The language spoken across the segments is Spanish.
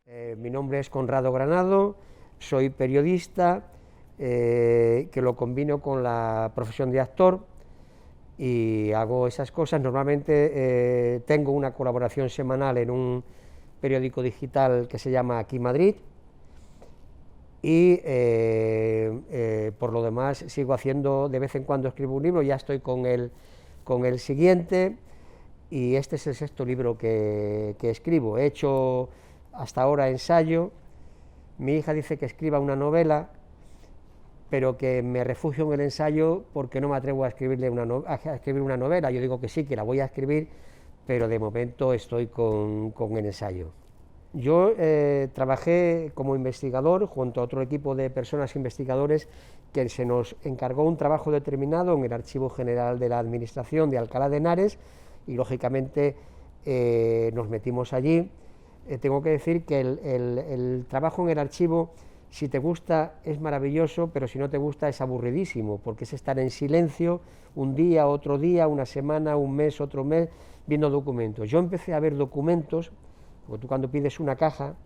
Mi nombre es Conrado Granado, soy periodista, que lo combino con la profesión de actor y hago esas cosas. Normalmente tengo una colaboración semanal en un periódico digital que se llama Aquí Madrid y por lo demás sigo haciendo, de vez en cuando escribo un libro, ya estoy con el siguiente y este es el sexto libro que escribo. He hecho hasta ahora ensayo. Mi hija dice que escriba una novela, pero que me refugio en el ensayo porque no me atrevo a escribir una novela. Yo digo que sí, que la voy a escribir, pero de momento estoy con el ensayo. Yo trabajé como investigador junto a otro equipo de personas investigadores que se nos encargó un trabajo determinado en el Archivo General de la Administración de Alcalá de Henares y lógicamente nos metimos allí. Tengo que decir que el trabajo en el archivo, si te gusta es maravilloso, pero si no te gusta es aburridísimo, porque es estar en silencio un día, otro día, una semana, un mes, otro mes, viendo documentos. Yo empecé a ver documentos, porque tú cuando pides una caja,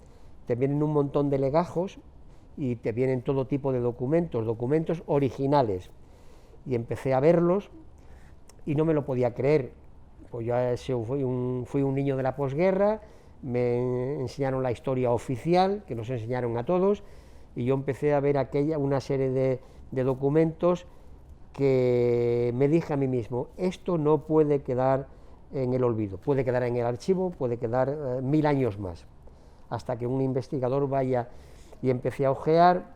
te vienen un montón de legajos y te vienen todo tipo de documentos originales. Y empecé a verlos y no me lo podía creer. Pues yo fui un niño de la posguerra, me enseñaron la historia oficial, que nos enseñaron a todos, y yo empecé a ver una serie de documentos que me dije a mí mismo, esto no puede quedar en el olvido, puede quedar en el archivo, puede quedar 1000 años más, hasta que un investigador vaya, y empecé a ojear,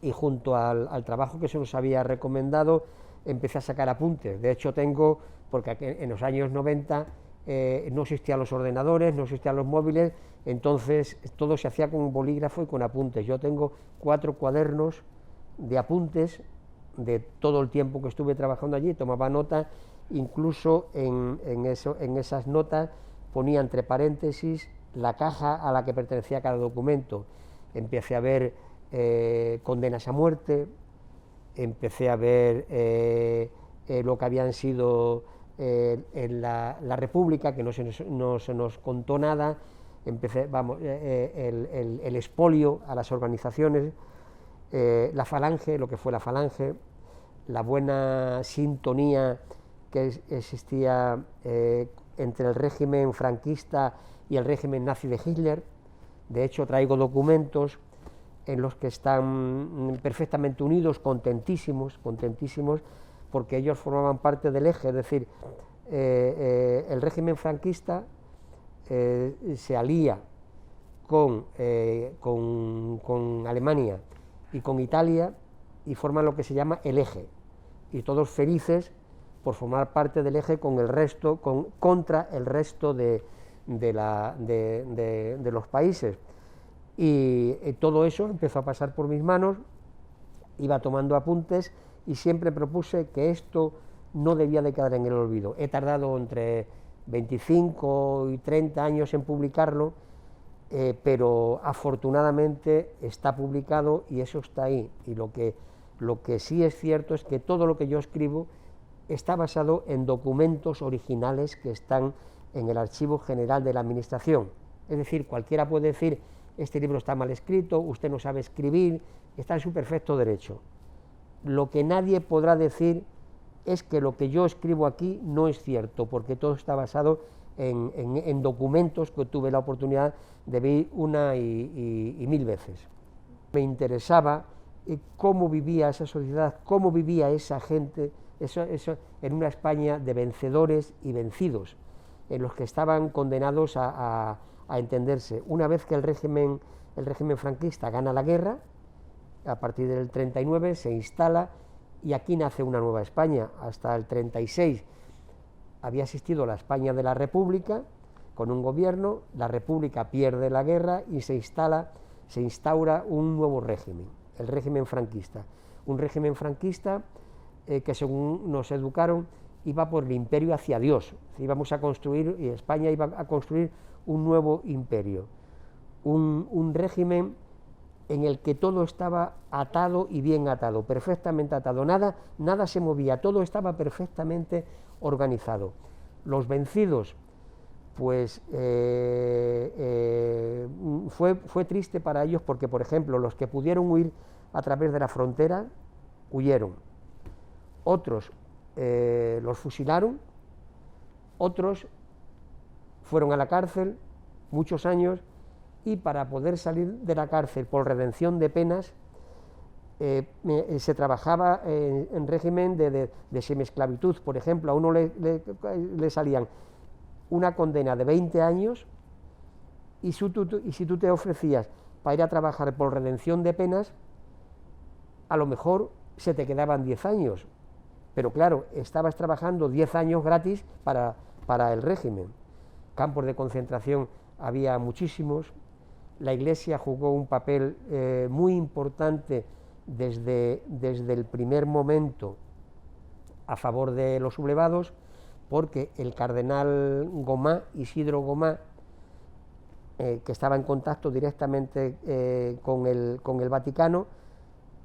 y junto al trabajo que se nos había recomendado, empecé a sacar apuntes. De hecho tengo, porque en los años 90 no existían los ordenadores, no existían los móviles, entonces todo se hacía con un bolígrafo y con apuntes. Yo tengo 4 cuadernos de apuntes de todo el tiempo que estuve trabajando allí, tomaba nota, incluso en esas notas ponía entre paréntesis la caja a la que pertenecía cada documento. Empecé a ver condenas a muerte, empecé a ver lo que habían sido en la República, que no se nos contó nada. Empecé, el expolio a las organizaciones, la Falange, lo que fue la Falange, la buena sintonía que existía entre el régimen franquista y el régimen nazi de Hitler. De hecho, traigo documentos en los que están perfectamente unidos, contentísimos, porque ellos formaban parte del eje, es decir, el régimen franquista se alía con Alemania y con Italia y forman lo que se llama el eje, y todos felices por formar parte del eje con el resto, contra el resto de los países. Y todo eso empezó a pasar por mis manos, iba tomando apuntes y siempre propuse que esto no debía de quedar en el olvido. He tardado entre 25 y 30 años en publicarlo, pero afortunadamente está publicado y eso está ahí. Y lo que sí es cierto es que todo lo que yo escribo está basado en documentos originales que están en el Archivo General de la Administración. Es decir, cualquiera puede decir, este libro está mal escrito, usted no sabe escribir, está en su perfecto derecho. Lo que nadie podrá decir es que lo que yo escribo aquí no es cierto, porque todo está basado en documentos que tuve la oportunidad de ver una y 1000 veces. Me interesaba cómo vivía esa sociedad, cómo vivía esa gente, eso en una España de vencedores y vencidos, en los que estaban condenados a entenderse. Una vez que el régimen franquista gana la guerra, a partir del 39 se instala y aquí nace una nueva España. Hasta el 36 había existido la España de la República, con un gobierno, la República pierde la guerra y se instaura un nuevo régimen, el régimen franquista. Un régimen franquista que, según nos educaron, iba por el imperio hacia Dios. Íbamos a construir, y España iba a construir un nuevo imperio, un régimen en el que todo estaba atado y bien atado, perfectamente atado, nada se movía, todo estaba perfectamente organizado. Los vencidos pues fue triste para ellos porque, por ejemplo, los que pudieron huir a través de la frontera, huyeron. Otros los fusilaron, otros fueron a la cárcel muchos años, y para poder salir de la cárcel por redención de penas, se trabajaba en régimen de semiesclavitud. Por ejemplo, a uno le salían una condena de 20 años, y si tú te ofrecías para ir a trabajar por redención de penas, a lo mejor se te quedaban 10 años, pero claro, estabas trabajando 10 años gratis para el régimen. Campos de concentración había muchísimos. La Iglesia jugó un papel muy importante desde el primer momento a favor de los sublevados, porque el cardenal Gomá, Isidro Gomá, que estaba en contacto directamente con el Vaticano,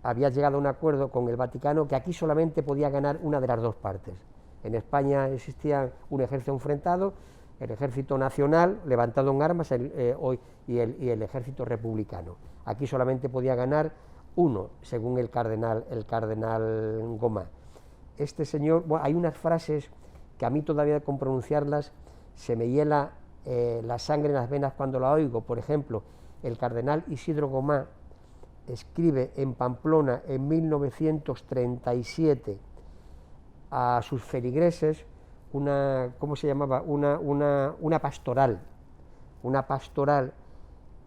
había llegado a un acuerdo con el Vaticano que aquí solamente podía ganar una de las dos partes. En España existía un ejército enfrentado, el ejército nacional levantado en armas y el ejército republicano. Aquí solamente podía ganar uno, según el cardenal Gomá. Este señor, bueno, hay unas frases que a mí todavía con pronunciarlas se me hiela la sangre en las venas cuando la oigo. Por ejemplo, el cardenal Isidro Gomá escribe en Pamplona en 1937 a sus feligreses una pastoral,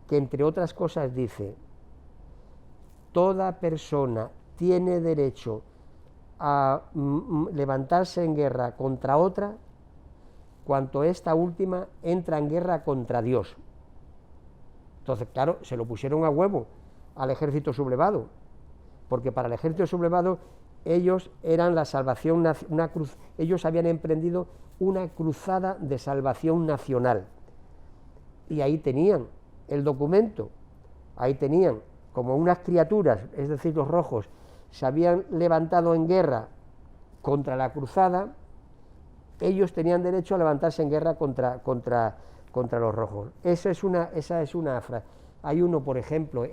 que entre otras cosas dice: toda persona tiene derecho a levantarse en guerra contra otra cuanto esta última entra en guerra contra Dios. Entonces, claro, se lo pusieron a huevo al ejército sublevado, porque para el ejército sublevado ellos eran la salvación, ellos habían emprendido una cruzada de salvación nacional, y ahí tenían el documento, ahí tenían como unas criaturas, es decir, los rojos, se habían levantado en guerra contra la cruzada, ellos tenían derecho a levantarse en guerra contra los rojos. Esa es una frase. Hay uno, por ejemplo,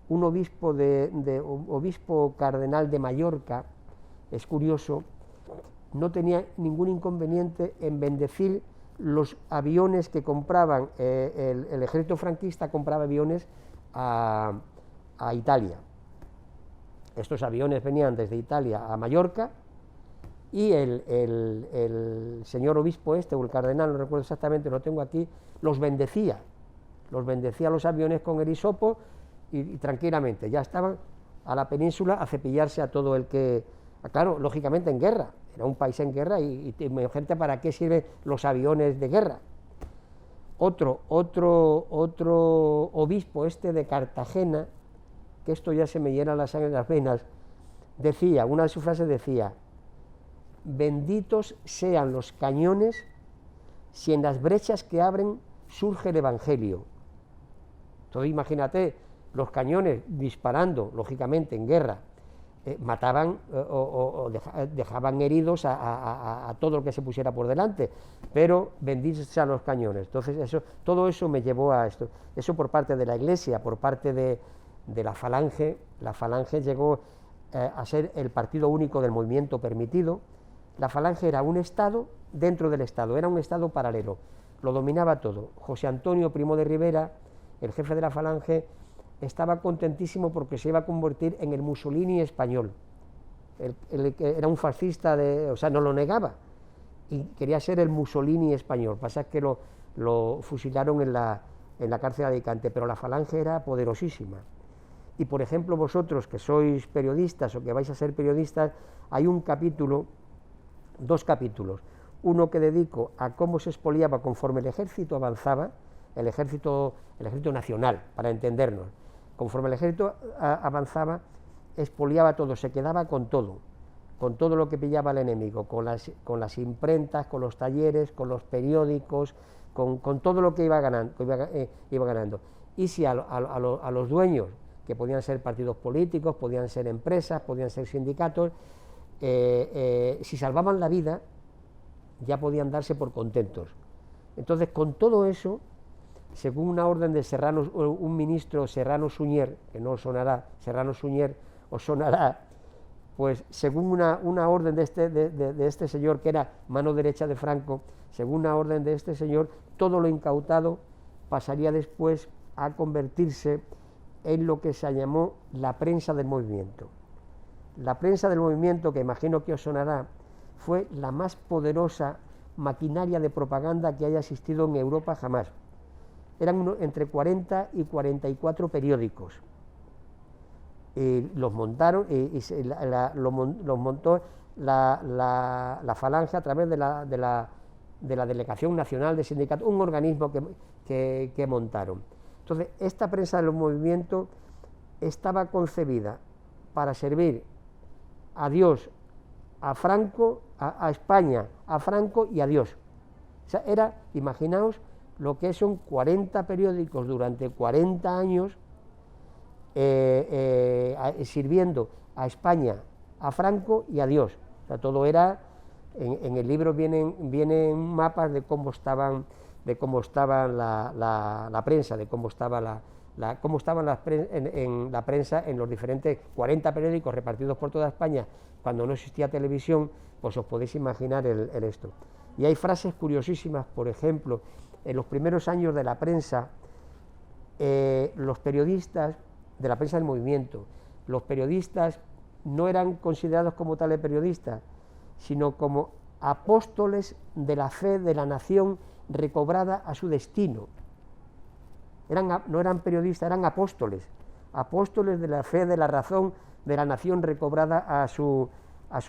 un obispo cardenal de Mallorca, es curioso, no tenía ningún inconveniente en bendecir los aviones que compraban, el ejército franquista compraba aviones a Italia. Estos aviones venían desde Italia a Mallorca, y el señor obispo o el cardenal, no recuerdo exactamente, lo tengo aquí, los bendecía los aviones con el hisopo, y tranquilamente ya estaban a la península a cepillarse a todo el que, claro, lógicamente en guerra, era un país en guerra, y gente, ¿para qué sirven los aviones de guerra? Otro obispo de Cartagena, que esto ya se me llena la sangre en las venas, decía, una de sus frases decía: benditos sean los cañones si en las brechas que abren surge el Evangelio. Entonces imagínate, los cañones disparando, lógicamente en guerra, mataban o dejaban heridos a todo lo que se pusiera por delante, pero benditos sean los cañones. Entonces todo eso me llevó a esto. Eso por parte de la Iglesia, por parte de la Falange. La Falange llegó a ser el partido único del movimiento permitido. La Falange era un Estado dentro del Estado, era un Estado paralelo, lo dominaba todo. José Antonio Primo de Rivera, el jefe de la Falange, estaba contentísimo porque se iba a convertir en el Mussolini español. Era un fascista, no lo negaba, y quería ser el Mussolini español. Pasa que lo fusilaron en la cárcel de Alicante, pero la Falange era poderosísima. Y por ejemplo, vosotros que sois periodistas o que vais a ser periodistas, hay dos capítulos, uno que dedico a cómo se expoliaba conforme el ejército avanzaba, el ejército nacional, para entendernos. Conforme el ejército avanzaba, expoliaba todo, se quedaba con todo lo que pillaba el enemigo, con las imprentas, con los talleres, con los periódicos, con todo lo que iba ganando. Y si a los dueños, que podían ser partidos políticos, podían ser empresas, podían ser sindicatos, si salvaban la vida, ya podían darse por contentos. Entonces, con todo eso, según una orden de Serrano, un ministro, Serrano Suñer, que no os sonará, Serrano Suñer os sonará, pues según una orden de este señor, que era mano derecha de Franco, según una orden de este señor, todo lo incautado pasaría después a convertirse en lo que se llamó la prensa del movimiento. La prensa del movimiento, que imagino que os sonará, fue la más poderosa maquinaria de propaganda que haya existido en Europa jamás. Eran entre 40 y 44 periódicos. Los montaron, los montó la Falange a través de la Delegación Nacional de Sindicatos, un organismo que montaron. Entonces, esta prensa del movimiento estaba concebida para servir a Dios, a Franco, a España, a Franco y a Dios. O sea, imaginaos lo que son 40 periódicos durante 40 años sirviendo a España, a Franco y a Dios. O sea, todo era, en el libro vienen mapas de cómo estaba la prensa, de cómo estaba cómo estaban en la prensa en los diferentes 40 periódicos repartidos por toda España, cuando no existía televisión. Pues os podéis imaginar el esto. Y hay frases curiosísimas, por ejemplo, en los primeros años de la prensa, los periodistas de la prensa del movimiento, los periodistas no eran considerados como tales periodistas, sino como apóstoles de la fe de la nación recobrada a su destino. No eran periodistas, eran apóstoles de la fe de la razón de la nación recobrada a su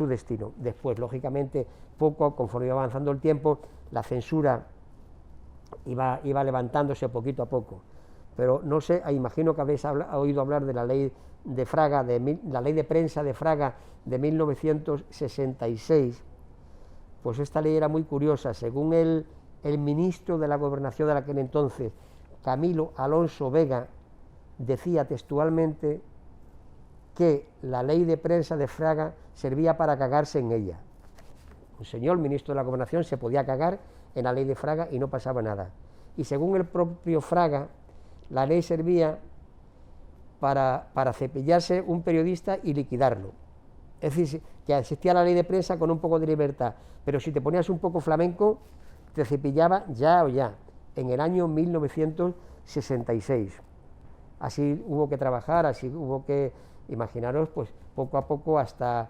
destino. Después, lógicamente, conforme iba avanzando el tiempo, la censura iba levantándose poquito a poco. Pero no sé, imagino que habréis oído hablar de la ley de Fraga, la ley de prensa de Fraga de 1966. Pues esta ley era muy curiosa. Según el ministro de la Gobernación de aquel entonces, Camilo Alonso Vega, decía textualmente que la ley de prensa de Fraga servía para cagarse en ella. Un señor ministro de la Gobernación se podía cagar en la ley de Fraga y no pasaba nada. Y según el propio Fraga, la ley servía para cepillarse un periodista y liquidarlo. Es decir, que existía la ley de prensa con un poco de libertad, pero si te ponías un poco flamenco, te cepillaba ya o ya, en el año 1966. Así hubo que trabajar, así hubo que, imaginaros, pues poco a poco hasta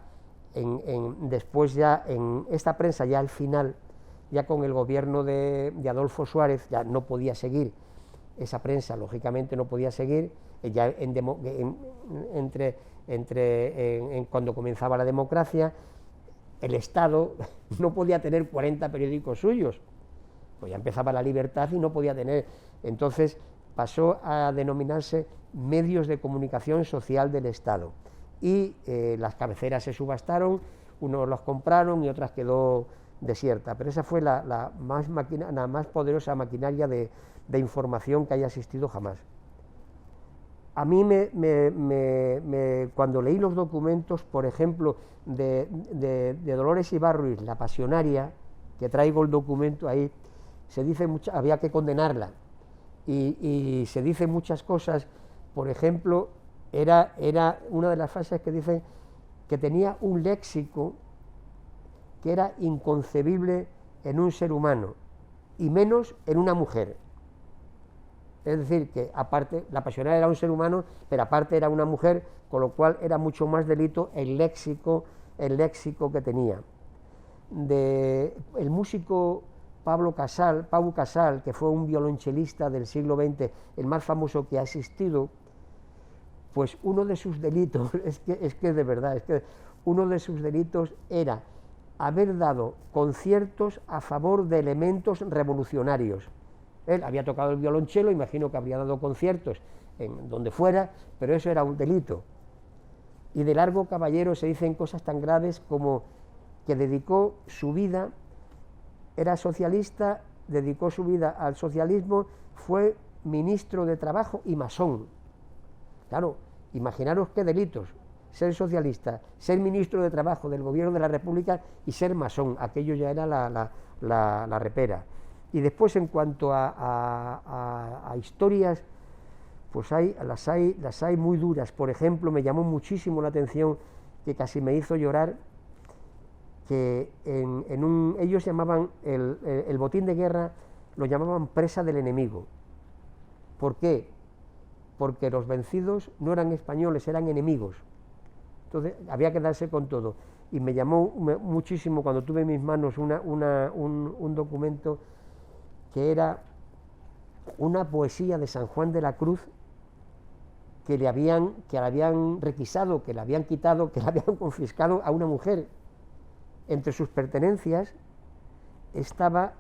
después ya en esta prensa, ya al final, ya con el gobierno de Adolfo Suárez, ya no podía seguir esa prensa, lógicamente no podía seguir, ya cuando comenzaba la democracia, el Estado no podía tener 40 periódicos suyos, pues ya empezaba la libertad y no podía tener. Entonces pasó a denominarse medios de comunicación social del Estado, y las cabeceras se subastaron, unos los compraron y otras quedó desierta, pero esa fue la más poderosa maquinaria de información que haya existido jamás. A mí cuando leí los documentos, por ejemplo, de Dolores Ibarruiz, la pasionaria, que traigo el documento ahí, se dice había que condenarla, y se dicen muchas cosas. Por ejemplo, era una de las frases que dicen que tenía un léxico que era inconcebible en un ser humano, y menos en una mujer. Es decir, que aparte, la pasionaria era un ser humano, pero aparte era una mujer, con lo cual era mucho más delito el léxico que tenía. El músico Pau Casal, que fue un violonchelista del siglo XX, el más famoso que ha existido, pues uno de sus delitos, es que de verdad, es que uno de sus delitos era haber dado conciertos a favor de elementos revolucionarios. Él había tocado el violonchelo, imagino que habría dado conciertos en donde fuera, pero eso era un delito. Y de Largo Caballero se dicen cosas tan graves como que dedicó su vida, era socialista, dedicó su vida al socialismo, fue ministro de Trabajo y masón. Claro, imaginaros qué delitos. ser socialista, ser ministro de Trabajo del Gobierno de la República y ser masón. Aquello ya era la repera. Y después, en cuanto a historias, pues las hay muy duras. Por ejemplo, me llamó muchísimo la atención, que casi me hizo llorar, que ellos llamaban el botín de guerra, lo llamaban presa del enemigo. ¿Por qué? Porque los vencidos no eran españoles, eran enemigos. Entonces había que darse con todo. Y me llamó muchísimo cuando tuve en mis manos un documento que era una poesía de San Juan de la Cruz, que le habían requisado, que le habían quitado, que le habían confiscado a una mujer. Entre sus pertenencias estaba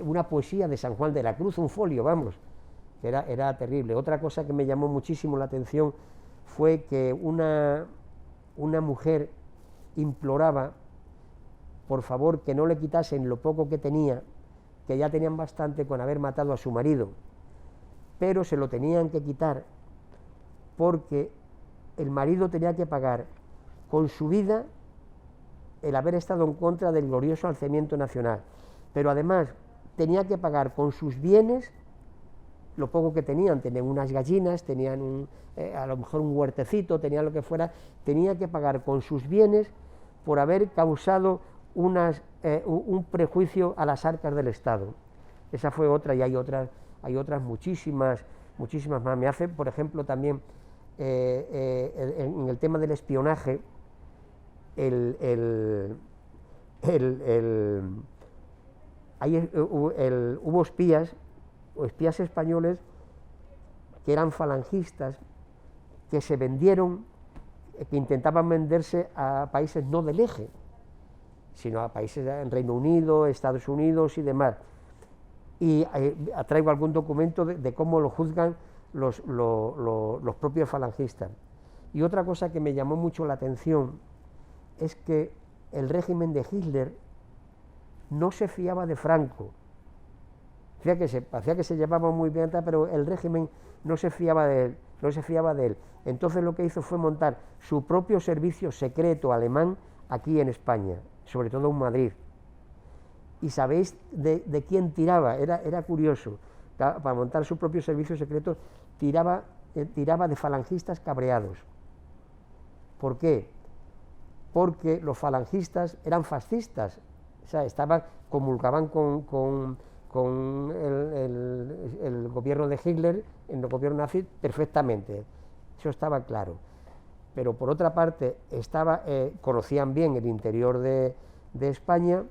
una poesía de San Juan de la Cruz, un folio, vamos, que era terrible. Otra cosa que me llamó muchísimo la atención fue que una mujer imploraba, por favor, que no le quitasen lo poco que tenía, que ya tenían bastante con haber matado a su marido, pero se lo tenían que quitar porque el marido tenía que pagar con su vida el haber estado en contra del glorioso alzamiento nacional, pero además tenía que pagar con sus bienes lo poco que tenían unas gallinas, tenían a lo mejor un huertecito, tenían lo que fuera, tenía que pagar con sus bienes por haber causado un prejuicio a las arcas del Estado. Esa fue otra, y hay otras muchísimas más. Me hace, por ejemplo, también en el tema del espionaje, hubo espías españoles que eran falangistas, que se vendieron, que intentaban venderse a países no del eje, sino a países en Reino Unido, Estados Unidos y demás. Y traigo algún documento de cómo lo juzgan los propios falangistas. Y otra cosa que me llamó mucho la atención es que el régimen de Hitler no se fiaba de Franco. Parecía que se llevaba muy bien, pero el régimen no se fiaba de él. Entonces lo que hizo fue montar su propio servicio secreto alemán aquí en España, sobre todo en Madrid. ¿Y sabéis de quién tiraba? Era curioso. Para montar su propio servicio secreto tiraba de falangistas cabreados. ¿Por qué? Porque los falangistas eran fascistas, o sea, comulgaban con el gobierno de Hitler, en el gobierno nazi, perfectamente, eso estaba claro. Pero por otra parte, conocían bien el interior de España,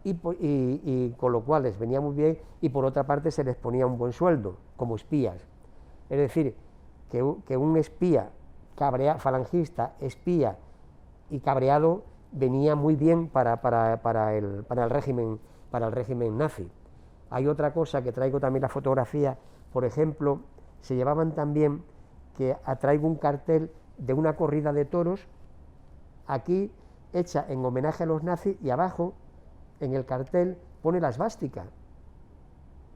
y con lo cual les venía muy bien, y por otra parte se les ponía un buen sueldo, como espías. Es decir, que un espía falangista, espía y cabreado, venía muy bien para el régimen nazi. Hay otra cosa que traigo también, la fotografía, por ejemplo, se llevaban también, que traigo un cartel de una corrida de toros, aquí hecha en homenaje a los nazis, y abajo, en el cartel, pone la esvástica.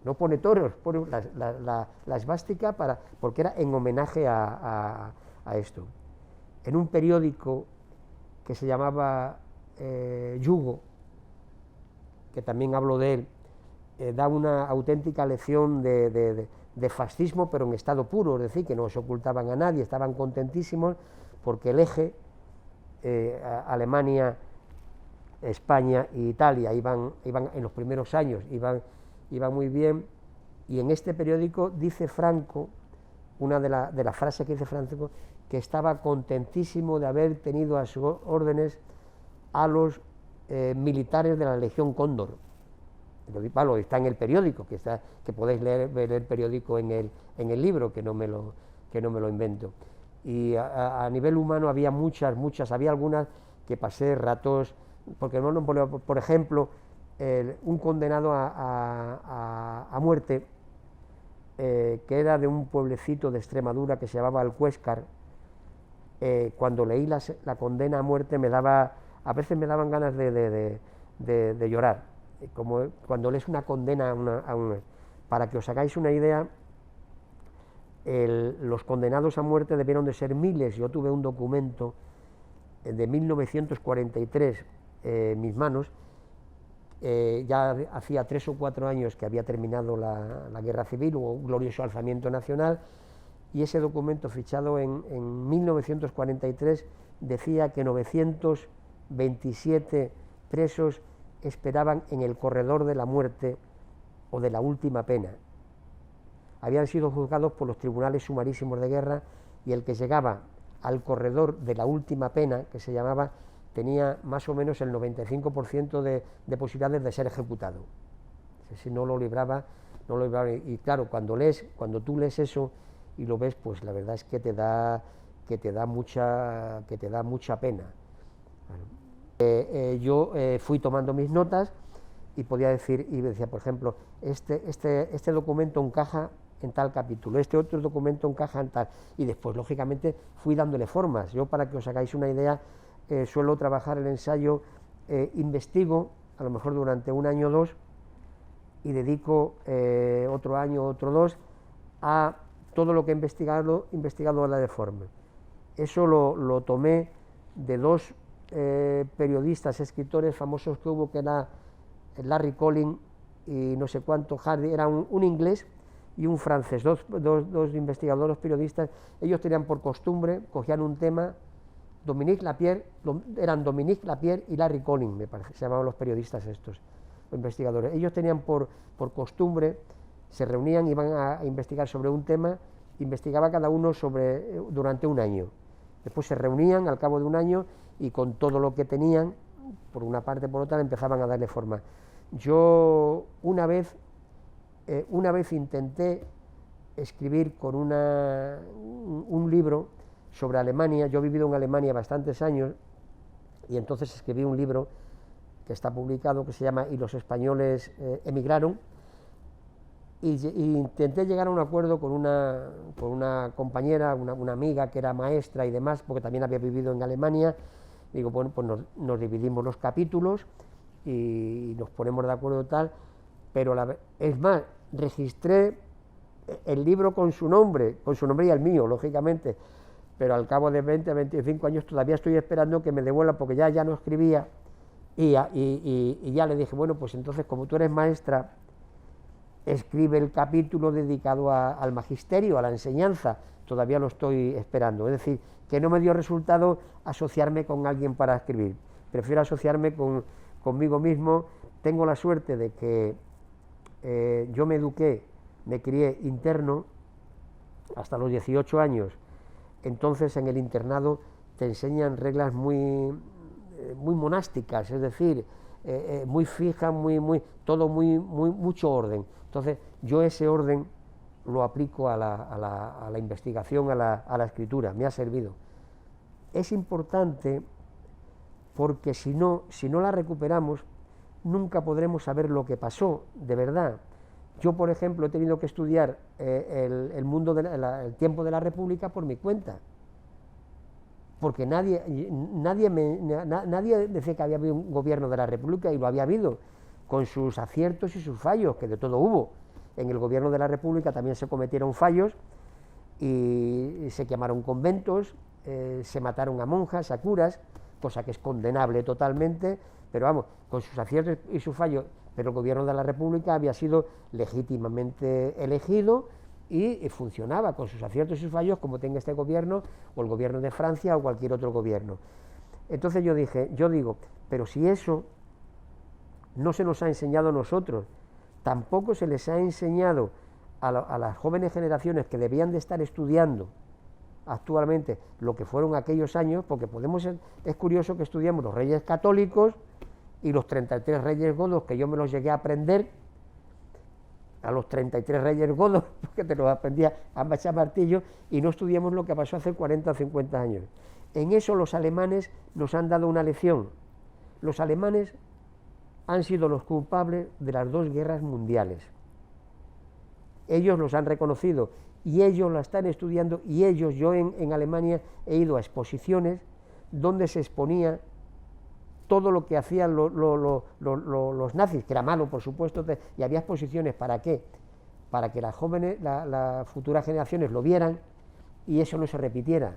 No pone toros, pone la esvástica porque era en homenaje a esto. En un periódico que se llamaba Yugo, que también hablo de él, da una auténtica lección de fascismo, pero en estado puro, es decir, que no se ocultaban a nadie, estaban contentísimos porque el eje, Alemania, España e Italia, iban en los primeros años, iban muy bien. Y en este periódico dice Franco, una de las frases que dice Franco, que estaba contentísimo de haber tenido a sus órdenes a los militares de la Legión Cóndor. Está en el periódico, que podéis ver el periódico en el libro, que no me lo invento. Y a nivel humano había muchas, había algunas que pasé ratos, porque por ejemplo, un condenado a muerte, que era de un pueblecito de Extremadura que se llamaba Alcuéscar, cuando leí la condena a muerte a veces me daban ganas de llorar, como cuando lees una condena para que os hagáis una idea. los condenados a muerte debieron de ser miles. Yo tuve un documento de 1943 en mis manos, ya hacía 3 o 4 años que había terminado la guerra civil, hubo un glorioso alzamiento nacional, y ese documento fichado en 1943 decía que 927 presos esperaban en el corredor de la muerte o de la última pena. Habían sido juzgados por los tribunales sumarísimos de guerra, y el que llegaba al corredor de la última pena, que se llamaba, tenía más o menos el 95% de posibilidades de ser ejecutado. Si no lo libraba, no lo libraba. Y claro, cuando tú lees eso y lo ves, pues la verdad es que te da mucha pena. Yo fui tomando mis notas y podía decir, y decía, por ejemplo, este documento encaja en tal capítulo, este otro documento encaja en tal, y después, lógicamente, fui dándole formas. Yo, para que os hagáis una idea, suelo trabajar el ensayo, investigo, a lo mejor durante 1 año o 2, y dedico otro año, otro 2, a todo lo que he investigado a la de forma. Eso lo tomé de 2 periodistas, escritores famosos que hubo, que era Larry Collins y no sé cuánto, Hardy, era un inglés y un francés, dos investigadores periodistas. Ellos tenían por costumbre, cogían un tema, eran Dominique Lapierre y Larry Collins, me parece, se llamaban los periodistas estos, los investigadores. Ellos tenían por costumbre, se reunían, iban a investigar sobre un tema, investigaba cada uno durante 1 año. Después se reunían al cabo de 1 año y con todo lo que tenían, por una parte por otra, empezaban a darle forma. Yo una vez intenté escribir con un libro sobre Alemania. Yo he vivido en Alemania bastantes años, y entonces escribí un libro que está publicado, que se llama "Y los españoles emigraron", y intenté llegar a un acuerdo con una compañera, una amiga que era maestra y demás, porque también había vivido en Alemania. Digo, bueno, pues nos dividimos los capítulos y nos ponemos de acuerdo tal, pero es más, registré el libro con su nombre y el mío, lógicamente, pero al cabo de 20, 25 años todavía estoy esperando que me devuelva, porque ya no escribía, y ya le dije, bueno, pues entonces, como tú eres maestra, escribe el capítulo dedicado al magisterio, a la enseñanza. Todavía lo estoy esperando, es decir, que no me dio resultado asociarme con alguien para escribir, prefiero asociarme conmigo mismo. Tengo la suerte de que yo me crié interno hasta los 18 años, entonces en el internado te enseñan reglas muy monásticas, es decir, muy fijas, todo mucho orden. Entonces yo ese orden lo aplico a la investigación, a la escritura, me ha servido. Es importante, porque si no la recuperamos, nunca podremos saber lo que pasó de verdad. Yo, por ejemplo, he tenido que estudiar el tiempo de la República por mi cuenta, porque nadie decía que había habido un gobierno de la República, y lo había habido, con sus aciertos y sus fallos, que de todo hubo. En el gobierno de la República también se cometieron fallos, y se quemaron conventos, se mataron a monjas, a curas, cosa que es condenable totalmente, pero vamos, con sus aciertos y sus fallos. Pero el gobierno de la República había sido legítimamente elegido y funcionaba con sus aciertos y sus fallos, como tenga este gobierno, o el gobierno de Francia, o cualquier otro gobierno. Entonces yo digo, pero si eso no se nos ha enseñado a nosotros, tampoco se les ha enseñado a las jóvenes generaciones que debían de estar estudiando actualmente lo que fueron aquellos años, porque es curioso que estudiamos los reyes católicos y los 33 reyes godos, que yo me los llegué a aprender, a los 33 reyes godos, porque te los aprendía a macha martillo, y no estudiamos lo que pasó hace 40 o 50 años. En eso los alemanes nos han dado una lección. Los alemanes han sido los culpables de las 2 guerras mundiales. Ellos los han reconocido, y ellos la están estudiando, y yo en Alemania he ido a exposiciones donde se exponía todo lo que hacían los nazis, que era malo, por supuesto, y había exposiciones. ¿Para qué? para que las jóvenes, las futuras generaciones lo vieran y eso no se repitiera.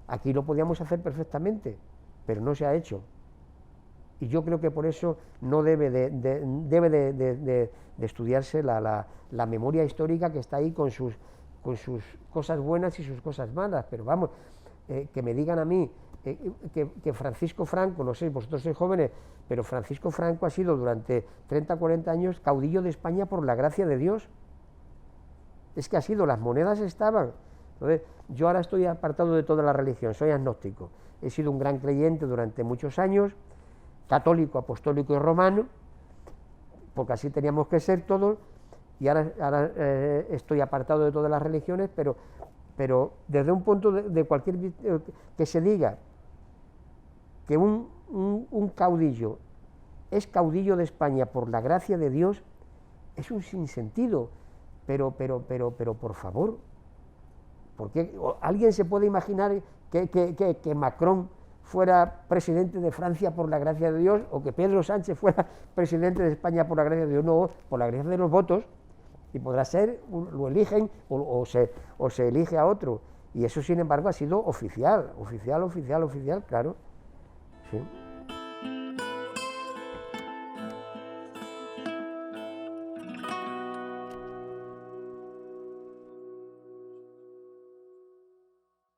Aquí lo podíamos hacer perfectamente, pero no se ha hecho. Y yo creo que por eso no debe de estudiarse la memoria histórica que está ahí con sus cosas buenas y sus cosas malas. Pero vamos, que me digan a mí que Francisco Franco, no sé, vosotros sois jóvenes, pero Francisco Franco ha sido durante 30, 40 años caudillo de España por la gracia de Dios. Es que ha sido, las monedas estaban. Entonces, yo ahora estoy apartado de toda la religión, soy agnóstico. He sido un gran creyente durante muchos años, católico, apostólico y romano, porque así teníamos que ser todos, y ahora estoy apartado de todas las religiones, pero desde un punto de cualquier que se diga que un caudillo es caudillo de España por la gracia de Dios, es un sinsentido, pero por favor, porque alguien se puede imaginar que Macron fuera presidente de Francia por la gracia de Dios, o que Pedro Sánchez fuera presidente de España por la gracia de Dios. No, por la gracia de los votos, y podrá ser, lo eligen, o se elige a otro, y eso sin embargo ha sido oficial, claro, sí.